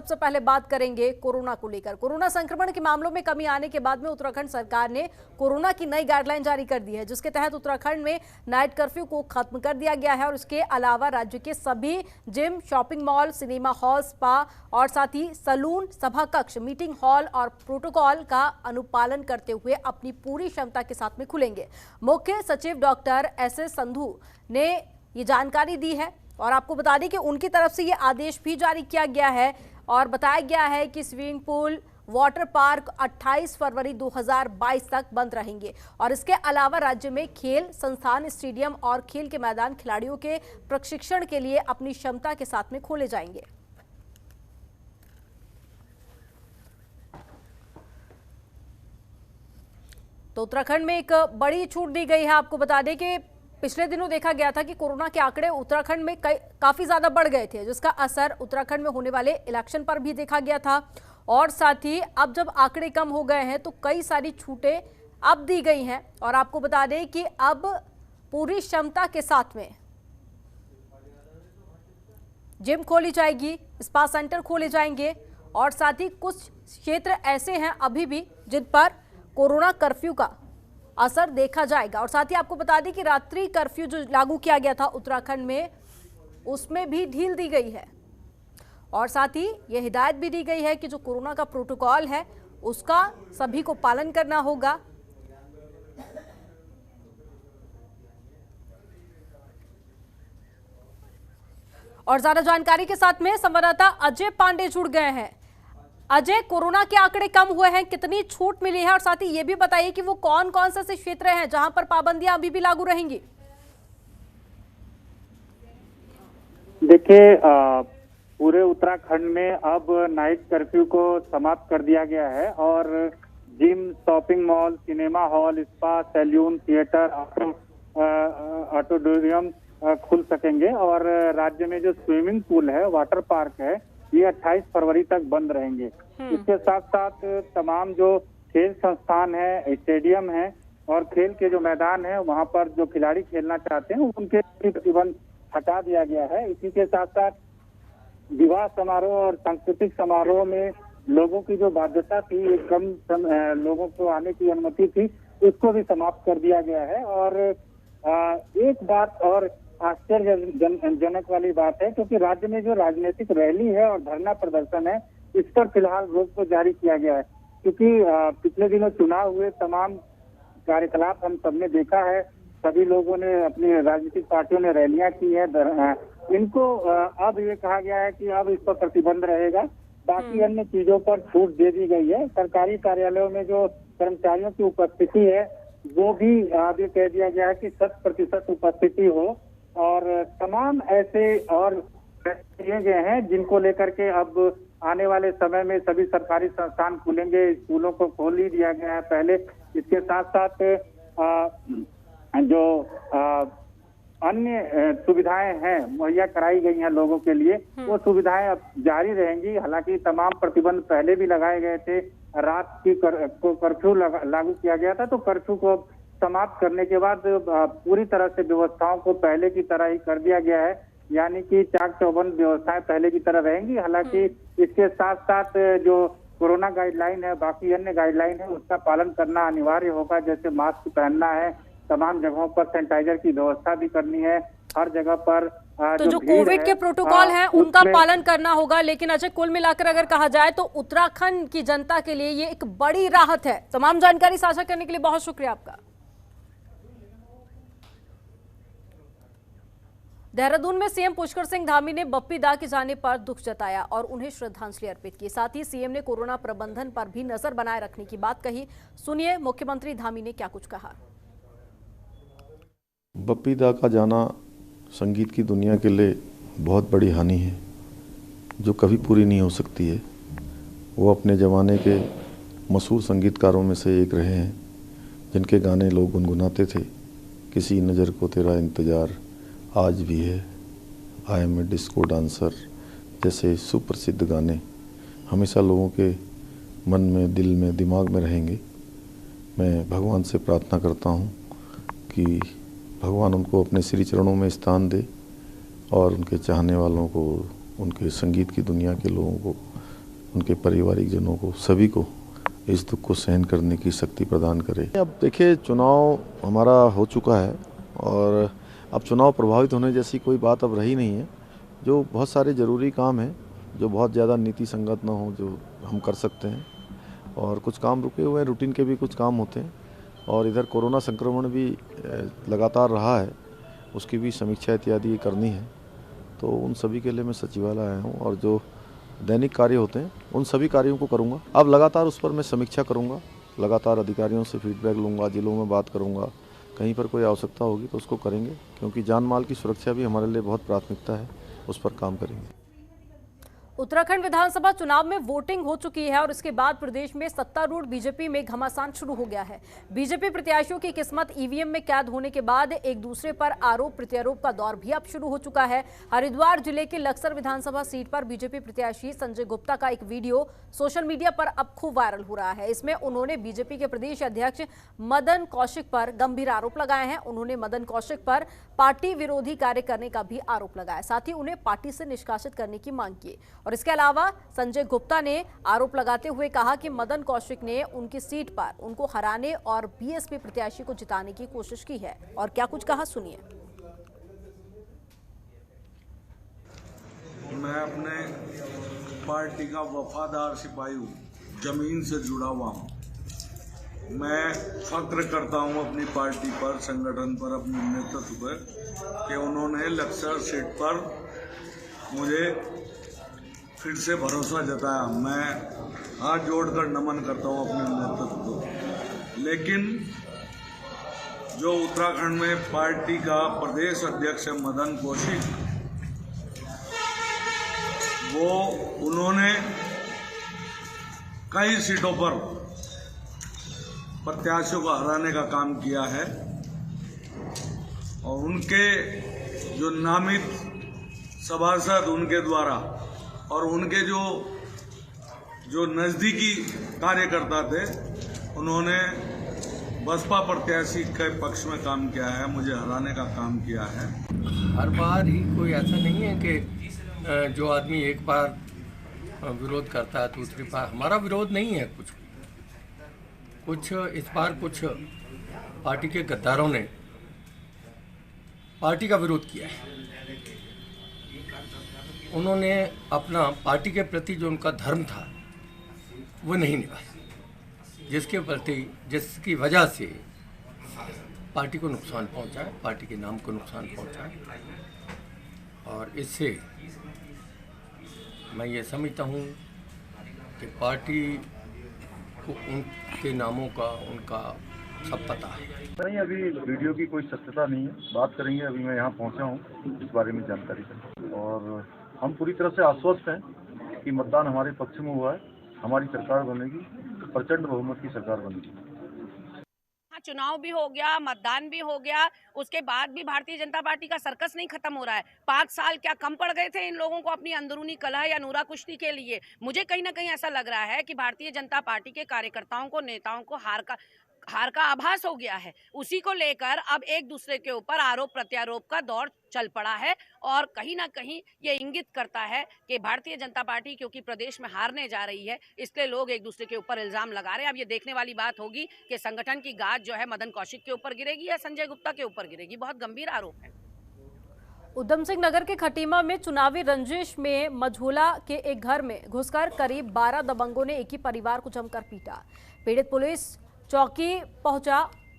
सबसे पहले बात करेंगे कोरोना को लेकर। कोरोना संक्रमण के मामलों में कमी आने के बाद में उत्तराखंड सरकार ने कोरोना की नई गाइडलाइन जारी कर दी है, जिसके तहत उत्तराखंड में नाइट कर्फ्यू को खत्म कर दिया गया है और इसके अलावा राज्य के सभी gym, shopping mall, cinema hall, spa और साथ ही सलून, सभा कक्ष, मीटिंग हॉल और प्रोटोकॉल का अनुपालन करते हुए अपनी पूरी क्षमता के साथ में खुलेंगे। मुख्य सचिव डॉक्टर एस.एस. संधू ने ये जानकारी दी है और आपको बता दें कि उनकी तरफ से ये आदेश भी जारी किया गया है और बताया गया है कि स्विमिंग पूल, वाटर पार्क 28 फरवरी 2022 तक बंद रहेंगे और इसके अलावा राज्य में खेल संस्थान, स्टेडियम और खेल के मैदान खिलाड़ियों के प्रशिक्षण के लिए अपनी क्षमता के साथ में खोले जाएंगे। तो उत्तराखंड में एक बड़ी छूट दी गई है। आपको बता दें कि पिछले दिनों देखा गया था कि कोरोना के आंकड़े उत्तराखंड में काफी ज्यादा बढ़ गए थे, जिसका असर उत्तराखंड में होने वाले इलेक्शन पर भी देखा गया था और साथ ही अब जब आंकड़े कम हो गए हैं तो कई सारी छूटें अब दी गई हैं और आपको बता दें कि अब पूरी क्षमता के साथ में जिम खोली जाएगी, स्पा सेंटर खोले जाएंगे और साथ ही कुछ क्षेत्र ऐसे हैं अभी भी जिन पर कोरोना कर्फ्यू का असर देखा जाएगा और साथ ही आपको बता दें कि रात्रि कर्फ्यू जो लागू किया गया था उत्तराखंड में, उसमें भी ढील दी गई है और साथ ही यह हिदायत भी दी गई है कि जो कोरोना का प्रोटोकॉल है उसका सभी को पालन करना होगा। और ज्यादा जानकारी के साथ में संवाददाता अजय पांडे जुड़ गए हैं। अजय, कोरोना के आंकड़े कम हुए हैं, कितनी छूट मिली है और साथ ही ये भी बताइए कि वो कौन कौन से ऐसे क्षेत्र हैं जहां पर पाबंदियां अभी भी लागू रहेंगी? देखिए, पूरे उत्तराखंड में अब नाइट कर्फ्यू को समाप्त कर दिया गया है और gym, shopping mall, cinema hall, spa, salon, theatre, auditorium खुल सकेंगे और राज्य में जो स्विमिंग पूल है, वाटर पार्क है, ये 28 फरवरी तक बंद रहेंगे। इसके साथ साथ तमाम जो खेल संस्थान है, स्टेडियम है और खेल के जो मैदान है, वहां पर जो खिलाड़ी खेलना चाहते हैं उनके प्रतिबंध हटा दिया गया है। इसी के साथ साथ विवाह समारोह और सांस्कृतिक समारोह में लोगों की जो बाध्यता थी, कम लोगों को आने की अनुमति थी, उसको भी समाप्त कर दिया गया है। और एक बात और आश्चर्यजनक वाली बात है, क्योंकि राज्य में जो राजनीतिक रैली है और धरना प्रदर्शन है, इस पर फिलहाल रोक को जारी किया गया है, क्योंकि पिछले दिनों चुनाव हुए, तमाम कार्यकलाप हम सबने देखा है, सभी लोगों ने, अपनी राजनीतिक पार्टियों ने रैलियां की है। इनको अब ये कहा गया है कि अब इस पर प्रतिबंध रहेगा, बाकी अन्य चीजों पर छूट दे दी गई है। सरकारी कार्यालयों में जो कर्मचारियों की उपस्थिति है वो भी अब ये कह दिया गया है कि 100% उपस्थिति हो और तमाम ऐसे और किए गए हैं जिनको लेकर के अब आने वाले समय में सभी सरकारी संस्थान खुलेंगे। स्कूलों को खोल ही दिया गया है पहले। इसके साथ साथ जो अन्य सुविधाएं हैं मुहैया कराई गई हैं लोगों के लिए, वो सुविधाएं अब जारी रहेंगी। हालांकि तमाम प्रतिबंध पहले भी लगाए गए थे, रात की कर्फ्यू लागू किया गया था, तो कर्फ्यू को समाप्त करने के बाद पूरी तरह से व्यवस्थाओं को पहले की तरह ही कर दिया गया है, यानी कि चाक चौबंद व्यवस्थाएं पहले की तरह रहेंगी। हालांकि इसके साथ साथ जो कोरोना गाइडलाइन है, बाकी अन्य गाइडलाइन है, उसका पालन करना अनिवार्य होगा। जैसे मास्क पहनना है, तमाम जगहों पर सैनिटाइजर की व्यवस्था भी करनी है, हर जगह पर तो जो कोविड के प्रोटोकॉल हैं उनका पालन करना होगा। लेकिन अजय, कुल मिलाकर अगर कहा जाए तो उत्तराखंड की जनता के लिए ये एक बड़ी राहत है। तमाम जानकारी साझा करने के लिए बहुत शुक्रिया आपका। देहरादून में सीएम पुष्कर सिंह धामी ने बप्पी दा के जाने पर दुख जताया और उन्हें श्रद्धांजलि अर्पित की। साथ ही सीएम ने कोरोना प्रबंधन पर भी नजर बनाए रखने की बात कही। सुनिए मुख्यमंत्री धामी ने क्या कुछ कहा। बप्पी दा का जाना संगीत की दुनिया के लिए बहुत बड़ी हानि है, जो कभी पूरी नहीं हो सकती है। वो अपने ज़माने के मशहूर संगीतकारों में से एक रहे हैं, जिनके गाने लोग गुनगुनाते थे। किसी नज़र को तेरा इंतज़ार आज भी है, I am a disco dancer जैसे सुप्रसिद्ध गाने हमेशा लोगों के मन में, दिल में, दिमाग में रहेंगे। मैं भगवान से प्रार्थना करता हूँ कि भगवान उनको अपने श्री चरणों में स्थान दे और उनके चाहने वालों को, उनके संगीत की दुनिया के लोगों को उनके पारिवारिक जनों को, सभी को इस दुख को सहन करने की शक्ति प्रदान करे। अब देखिए, चुनाव हमारा हो चुका है और अब चुनाव प्रभावित होने जैसी कोई बात अब रही नहीं है। जो बहुत सारे ज़रूरी काम हैं, जो बहुत ज़्यादा नीति संगत ना हो, जो हम कर सकते हैं, और कुछ काम रुके हुए हैं, रूटीन के भी कुछ काम होते हैं, और इधर कोरोना संक्रमण भी लगातार रहा है, उसकी भी समीक्षा इत्यादि करनी है। तो उन सभी के लिए मैं सचिवालय आया हूँ और जो दैनिक कार्य होते हैं उन सभी कार्यों को करूँगा। अब लगातार उस पर मैं समीक्षा करूँगा, लगातार अधिकारियों से फीडबैक लूँगा, जिलों में बात करूँगा, कहीं पर कोई आवश्यकता होगी तो उसको करेंगे, क्योंकि जान माल की सुरक्षा भी हमारे लिए बहुत प्राथमिकता है, उस पर काम करेंगे। उत्तराखंड विधानसभा चुनाव में वोटिंग हो चुकी है और इसके बाद प्रदेश में सत्तारूढ़ बीजेपी में घमासान शुरू हो गया है। बीजेपी प्रत्याशियों की किस्मत ईवीएम में कैद होने के बाद एक दूसरे पर आरोप प्रत्यारोप का दौर भी अब शुरू हो चुका है। हरिद्वार जिले के लक्सर विधानसभा सीट पर बीजेपी प्रत्याशी संजय गुप्ता का एक वीडियो सोशल मीडिया पर अब खूब वायरल हो रहा है। इसमें उन्होंने बीजेपी के प्रदेश अध्यक्ष मदन कौशिक पर गंभीर आरोप लगाए हैं। उन्होंने मदन कौशिक पर पार्टी विरोधी कार्य करने का भी आरोप लगाया, साथ ही उन्हें पार्टी से निष्कासित करने की मांग की। और इसके अलावा संजय गुप्ता ने आरोप लगाते हुए कहा कि मदन कौशिक ने उनकी सीट पर उनको हराने और बीएसपी प्रत्याशी को जिताने की कोशिश की है। और क्या कुछ कहा, सुनिए। मैं अपने पार्टी का वफादार सिपाही हूँ, जमीन से जुड़ा हुआ हूँ। मैं फक्र करता हूँ अपनी पार्टी पर, संगठन पर, अपने नेतृत्व पर कि उन्होंने लक्सर सीट पर मुझे फिर से भरोसा जताया। मैं हाथ जोड़कर नमन करता हूँ अपने नेतृत्व को। लेकिन जो उत्तराखंड में पार्टी का प्रदेश अध्यक्ष है मदन कौशिक, वो उन्होंने कई सीटों पर प्रत्याशियों को हराने का काम किया है और उनके जो नामित सभासद उनके द्वारा और उनके जो नज़दीकी कार्यकर्ता थे, उन्होंने बसपा प्रत्याशी के पक्ष में काम किया है, मुझे हराने का काम किया है। हर बार ही कोई ऐसा नहीं है कि जो आदमी एक बार विरोध करता है दूसरी बार। हमारा विरोध नहीं है कुछ इस बार कुछ पार्टी के गद्दारों ने पार्टी का विरोध किया है। उन्होंने अपना पार्टी के प्रति जो उनका धर्म था वो नहीं निभाया, जिसकी वजह से पार्टी को नुकसान पहुंचा है, पार्टी के नाम को नुकसान पहुंचा है। और इससे मैं ये समझता हूँ कि पार्टी को उनके नामों का उनका सब पता है। नहीं, अभी वीडियो की कोई सत्यता नहीं है, बात करेंगे। अभी मैं यहाँ पहुँचा हूँ इस बारे में जानकारी करने, और हम पूरी तरह से आश्वस्त हैं कि मतदान हमारे पक्ष में हुआ है, हमारी सरकार बनेगी, प्रचंड बहुमत की सरकार बनेगी। चुनाव भी हो गया, मतदान भी हो गया, उसके बाद भी भारतीय जनता पार्टी का सर्कस नहीं खत्म हो रहा है। 5 साल क्या कम पड़ गए थे इन लोगों को अपनी अंदरूनी कलह या नूरा कुश्ती के लिए? मुझे कहीं ना कहीं ऐसा लग रहा है कि भारतीय जनता पार्टी के कार्यकर्ताओं को, नेताओं को हार का आभास हो गया है। उसी को लेकर अब एक दूसरे के ऊपर आरोप प्रत्यारोप का दौर चल पड़ा है और कहीं ना कहीं ये इंगित करता है कि भारतीय जनता पार्टी क्योंकि प्रदेश में हारने जा रही है, इसलिए लोग एक दूसरे के ऊपर इल्जाम लगा रहे हैं। अब ये देखने वाली बात होगी कि संगठन की गाज जो है मदन कौशिक के ऊपर गिरेगी या संजय गुप्ता के ऊपर गिरेगी। बहुत गंभीर आरोप है। उधम सिंह नगर के खटीमा में चुनावी रंजिश में मझोला के एक घर में घुसकर करीब 12 दबंगों ने एक ही परिवार को जमकर पीटा। पीड़ित पुलिस चौकी पहुंचा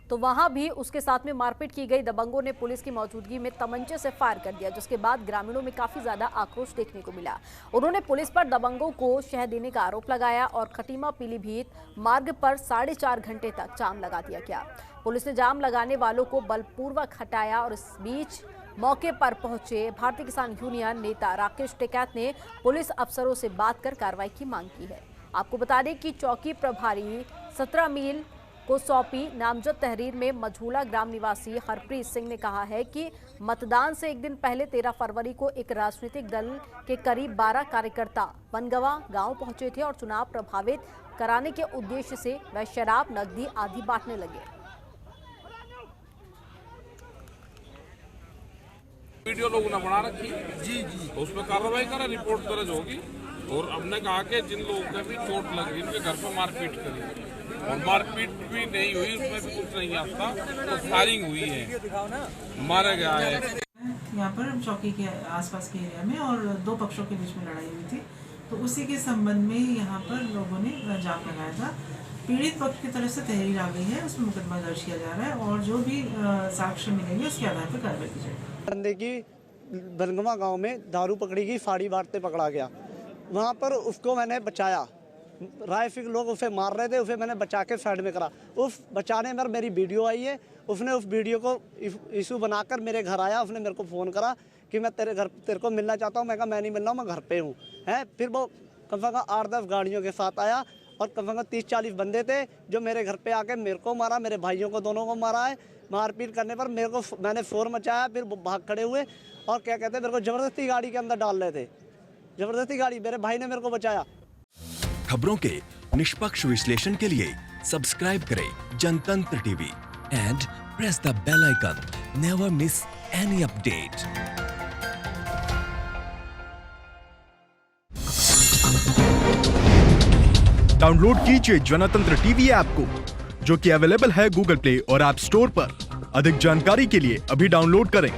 तो वहां भी उसके साथ में मारपीट की गई। दबंगों ने पुलिस की मौजूदगी में तमंचे से फायर कर दिया, जिसके बाद ग्रामीणों में काफी ज्यादा आक्रोश देखने को मिला। उन्होंने पुलिस पर दबंगों को शह देने का आरोप लगाया और खटीमा पीलीभीत मार्ग पर 4.5 घंटे तक जाम लगा दिया गया। पुलिस ने जाम लगाने वालों को बलपूर्वक हटाया और इस बीच मौके पर पहुंचे भारतीय किसान यूनियन नेता राकेश टिकैत ने पुलिस अफसरों से बात कर कार्रवाई की मांग की है। आपको बता दें कि चौकी प्रभारी 17 मील को सौंपी नामजद तहरीर में मझोला ग्राम निवासी हरप्रीत सिंह ने कहा है कि मतदान से एक दिन पहले 13 फरवरी को एक राजनीतिक दल के करीब 12 कार्यकर्ता बनगवा गांव पहुंचे थे और चुनाव प्रभावित कराने के उद्देश्य से वह शराब, नकदी आदि बांटने लगे। वीडियो लोगों ने बना रखी जी, तो उसमें कार्रवाई करें, रिपोर्ट दर्ज होगी। और हमने कहा कि जिन लोगों को भी चोट लग गई उनके घर पर मारपीट करी, और मारपीट भी नहीं हुई, उसमें भी कुछ नहीं आता, तो फायरिंग हुई है, मारा गया है। यहाँ पर चौकी के आसपास के एरिया में और दो पक्षों के बीच में लड़ाई हुई थी, तो उसी के संबंध में यहाँ पर लोगों ने जाम लगाया था। पीड़ित पक्ष की तरफ से तहरीर आ गई है, उसमें मुकदमा दर्ज किया जा रहा है और जो भी साक्ष्य मिलेंगे उसके आधार पर कार्रवाई की जाएगी। बंदे की बनगमा गांव में दारू पकड़ी गई, फाड़ी बांटते पकड़ा गया, वहाँ पर उसको मैंने बचाया। राइफल लोग उसे मार रहे थे, उसे मैंने बचा के साइड में करा। उस बचाने में मेरी वीडियो आई है, उसने उस वीडियो को इशू बनाकर मेरे घर आया, उसने मेरे को फ़ोन करा कि मैं तेरे को मिलना चाहता हूँ। मैं कहा मैं नहीं मिल रहा हूँ, मैं घर पे हूँ। फिर वो कम से कम 8-10 गाड़ियों के साथ आया और कम से कम 30-40 बंदे थे जो मेरे घर पे आके मेरे को मारा, मेरे भाइयों को दोनों को मारा है। मारपीट करने पर मैंने शोर मचाया, फिर भाग खड़े हुए और क्या कहते हैं मेरे को ज़बरदस्ती गाड़ी के अंदर डाल रहे थे, ज़बरदस्ती गाड़ी। मेरे भाई ने मेरे को बचाया। खबरों के निष्पक्ष विश्लेषण के लिए सब्सक्राइब करें Jantantra TV and press the bell icon. Never miss any update. Download कीजिए जनतंत्र टीवी ऐप को, जो कि अवेलेबल है गूगल प्ले और ऐप स्टोर पर। अधिक जानकारी के लिए अभी डाउनलोड करें।